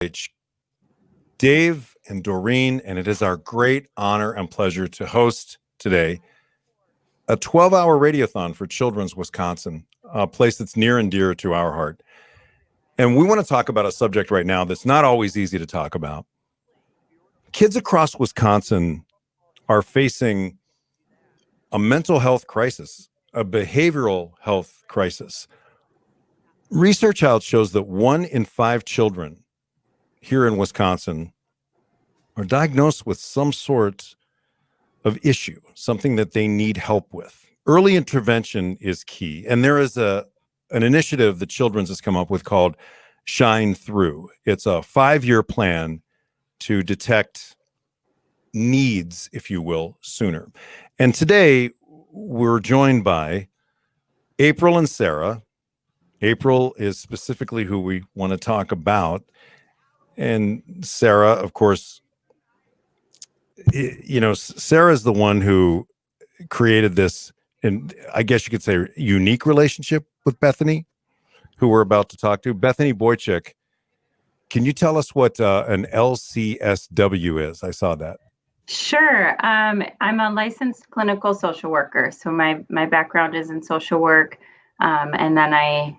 WKLH, Dave and Doreen, and it is our great honor and pleasure to host today a 12-hour radiothon for Children's Wisconsin, a place that's near and dear to our heart. And we want to talk about a subject right now that's not always easy to talk about. Kids across Wisconsin are facing a mental health crisis, a behavioral health crisis. Research out shows that 1 in 5 children here in Wisconsin are diagnosed with some sort of issue, something that they need help with. Early intervention is key. And there is an initiative that Children's has come up with called Shine Through. It's a 5-year plan to detect needs, if you will, sooner. And today we're joined by April and Sarah. April is specifically who we want to talk about. And Sarah, of course, Sarah is the one who created this, and I guess you could say, unique relationship with Bethany, who we're about to talk to. Bethany Boychuk, can you tell us what an LCSW is? I saw that. Sure. I'm a licensed clinical social worker. So my background is in social work. And then I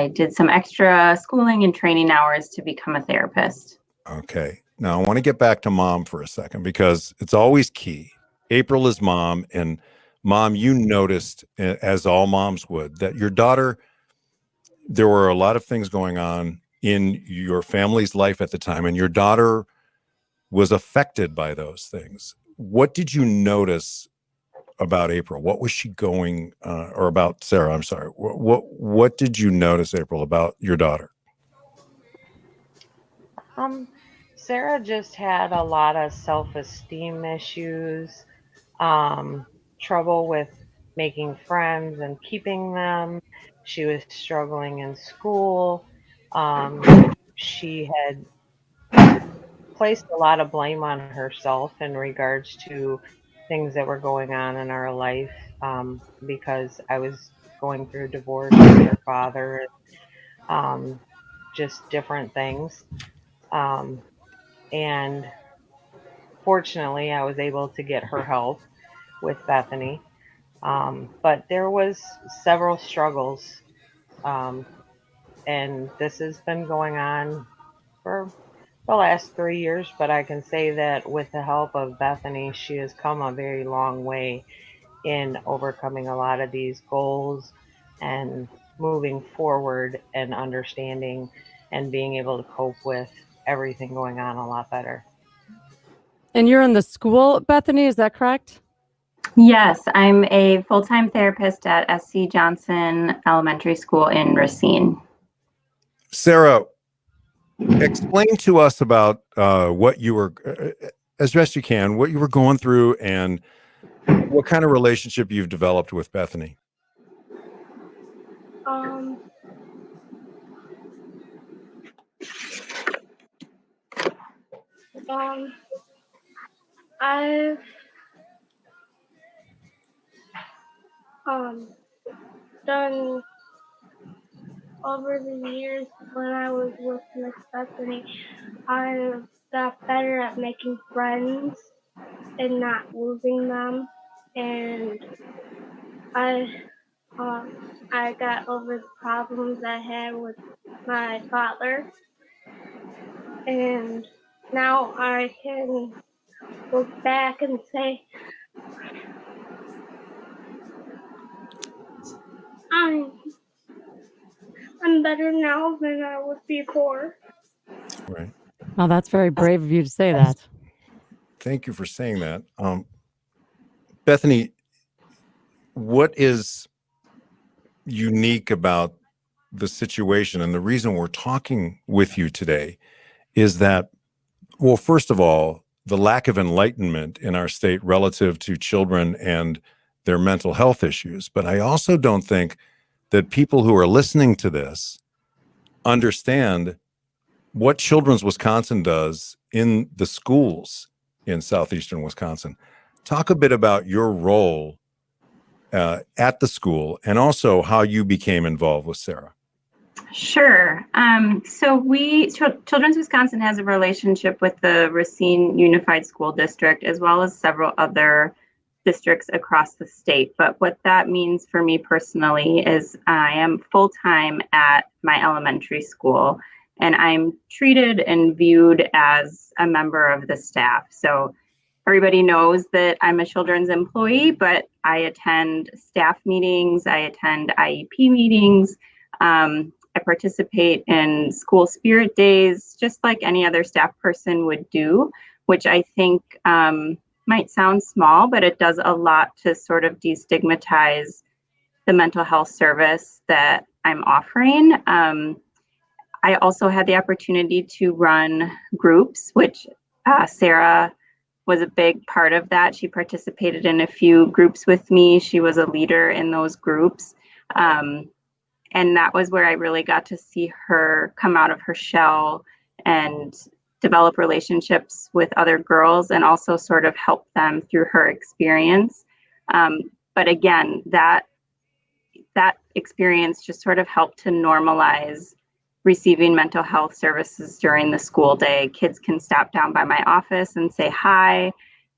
did some extra schooling and training hours to become a therapist. Okay. Now I want to get back to mom for a second because it's always key. April is mom, and mom, you noticed, as all moms would, that your daughter, there were a lot of things going on in your family's life at the time, and your daughter was affected by those things. What did you notice about April? What was she going, or about Sarah? I'm sorry. What did you notice, April, about your daughter? Sarah just had a lot of self-esteem issues, trouble with making friends and keeping them. She was struggling in school. She had placed a lot of blame on herself in regards to things that were going on in our life, because I was going through divorce with her father, just different things. And fortunately, I was able to get her help with Bethany. But there was several struggles, and this has been going on for the last 3 years. But I can say that with the help of Bethany, she has come a very long way in overcoming a lot of these goals and moving forward and understanding and being able to cope with everything going on a lot better. And you're in the school, Bethany, is that correct? Yes, I'm a full-time therapist at SC Johnson Elementary School in Racine. Sarah, explain to us about what you were, as best you can, what you were going through and what kind of relationship you've developed with Bethany. I've done over the years when I was with Miss Bethany, I got better at making friends and not losing them, and I got over the problems I had with my father, and now I can look back and say I'm better now than I was before. Right. Oh, that's very brave of you to say that. Thank you for saying that. Bethany, what is unique about the situation, and the reason we're talking with you today is that, well, first of all, the lack of enlightenment in our state relative to children and their mental health issues. But I also don't think that people who are listening to this understand what Children's Wisconsin does in the schools in southeastern Wisconsin. Talk a bit about your role at the school and also how you became involved with Sarah. Sure. So Children's Wisconsin has a relationship with the Racine Unified School District, as well as several other districts across the state. But what that means for me personally is I am full-time at my elementary school, and I'm treated and viewed as a member of the staff. So everybody knows that I'm a children's employee, but I attend staff meetings, I attend IEP meetings. I participate in school spirit days, just like any other staff person would do, which I think might sound small, but it does a lot to sort of destigmatize the mental health service that I'm offering. I also had the opportunity to run groups, which Sarah was a big part of that. She participated in a few groups with me. She was a leader in those groups. And that was where I really got to see her come out of her shell and develop relationships with other girls and also sort of help them through her experience. But again, that experience just sort of helped to normalize receiving mental health services during the school day. Kids can stop down by my office and say hi.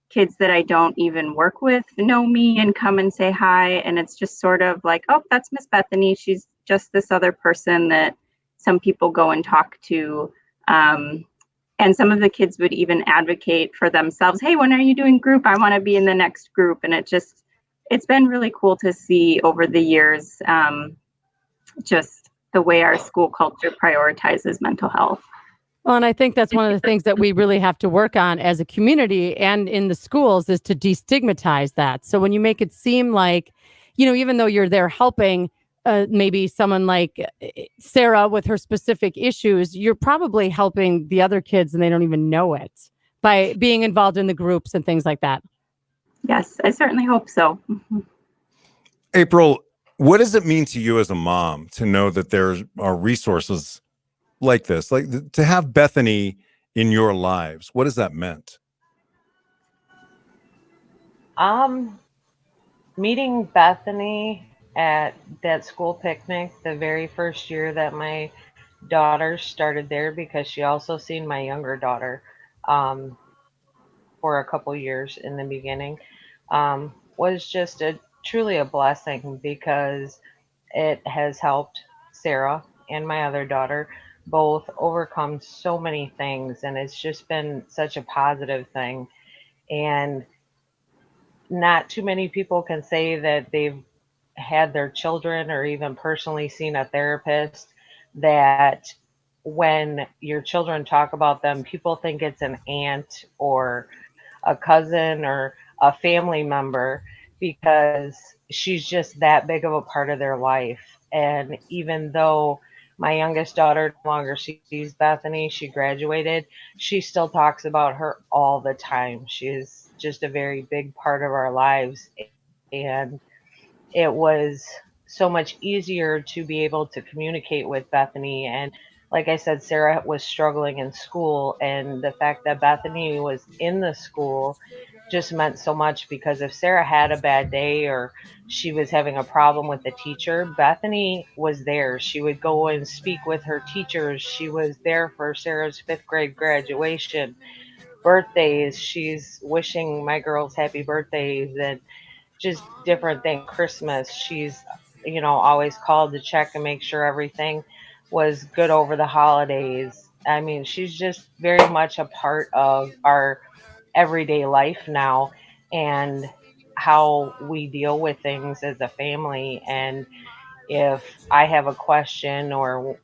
Kids that I don't even work with know me and come and say hi. And it's just sort of like, oh, that's Miss Bethany. She's just this other person that some people go and talk to. And some of the kids would even advocate for themselves. Hey, when are you doing group? I want to be in the next group. And it's been really cool to see over the years, just the way our school culture prioritizes mental health. Well, and I think that's one of the things that we really have to work on as a community and in the schools is to destigmatize that. So when you make it seem like, even though you're there helping maybe someone like Sarah with her specific issues, you're probably helping the other kids and they don't even know it by being involved in the groups and things like that. Yes, I certainly hope so. April, what does it mean to you as a mom to know that there are resources like this, like to have Bethany in your lives? What has that meant? Meeting Bethany at that school picnic the very first year that my daughter started there, because she also seen my younger daughter for a couple years in the beginning, was just truly a blessing, because it has helped Sarah and my other daughter both overcome so many things, and it's just been such a positive thing. And not too many people can say that they've had their children or even personally seen a therapist that when your children talk about them, people think it's an aunt or a cousin or a family member, because she's just that big of a part of their life. And even though my youngest daughter no longer sees Bethany, she graduated, she still talks about her all the time. She is just a very big part of our lives. And it was so much easier to be able to communicate with Bethany. And like I said, Sarah was struggling in school, and the fact that Bethany was in the school just meant so much, because if Sarah had a bad day or she was having a problem with the teacher, Bethany was there. She would go and speak with her teachers. She was there for Sarah's fifth grade graduation, birthdays. She's wishing my girls happy birthdays and just different things. Christmas, she's, always called to check and make sure everything was good over the holidays. I mean, she's just very much a part of our everyday life now, and how we deal with things as a family. And if I have a question, or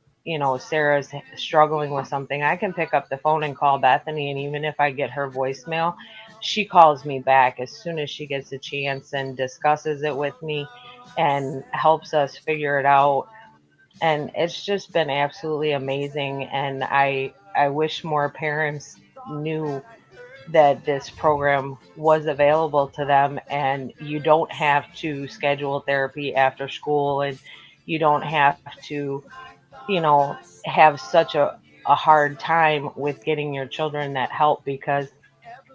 Sarah's struggling with something, I can pick up the phone and call Bethany, and even if I get her voicemail, she calls me back as soon as she gets a chance and discusses it with me and helps us figure it out. And it's just been absolutely amazing, and I wish more parents knew that this program was available to them, and you don't have to schedule therapy after school, and you don't have to, you know, have such a hard time with getting your children that help, because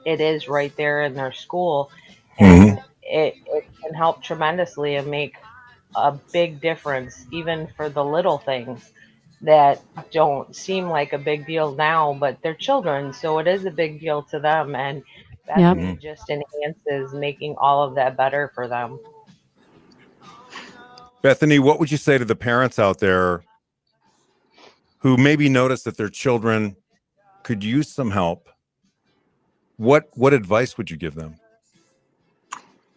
it is right there in their school. And it can help tremendously and make a big difference, even for the little things. that don't seem like a big deal now, but they're children, so it is a big deal to them. And Yep. Bethany just enhances making all of that better for them. Bethany, what would you say to the parents out there who maybe notice that their children could use some help? What advice would you give them?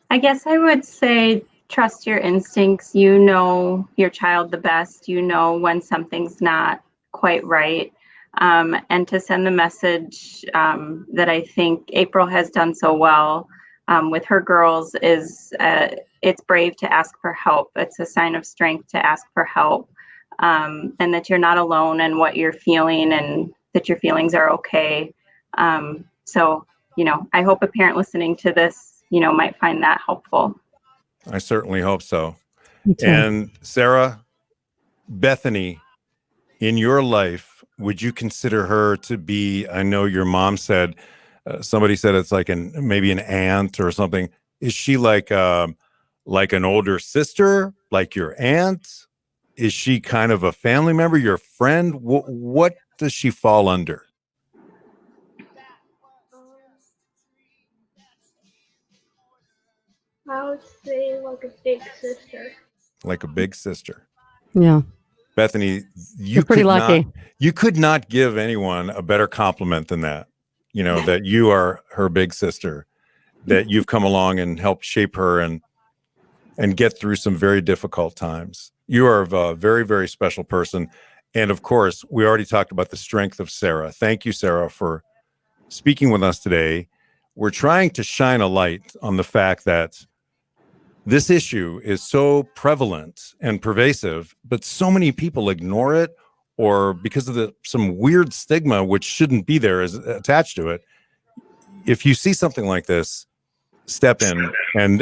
I guess I would say trust your instincts. You know your child the best. You know when something's not quite right. And to send the message that I think April has done so well with her girls is it's brave to ask for help. It's a sign of strength to ask for help, and that you're not alone in what you're feeling and that your feelings are okay. So, I hope a parent listening to this, might find that helpful. I certainly hope so. Me too. And Sarah, Bethany, in your life, would you consider her to be, I know your mom said, somebody said it's like maybe an aunt or something. Is she like an older sister, like your aunt? Is she kind of a family member, your friend? What does she fall under? I would say like a big sister. Like a big sister. Yeah. Bethany, You're pretty lucky. You could not give anyone a better compliment than that. That you are her big sister, that you've come along and helped shape her and get through some very difficult times. You are a very, very special person. And of course, we already talked about the strength of Sarah. Thank you, Sarah, for speaking with us today. We're trying to shine a light on the fact that this issue is so prevalent and pervasive, but so many people ignore it, or because of some weird stigma which shouldn't be there is attached to it. If you see something like this, step in and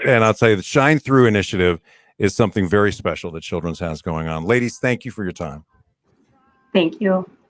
I'll tell you, the Shine Through initiative is something very special that Children's has going on. Ladies, thank you for your time. Thank you.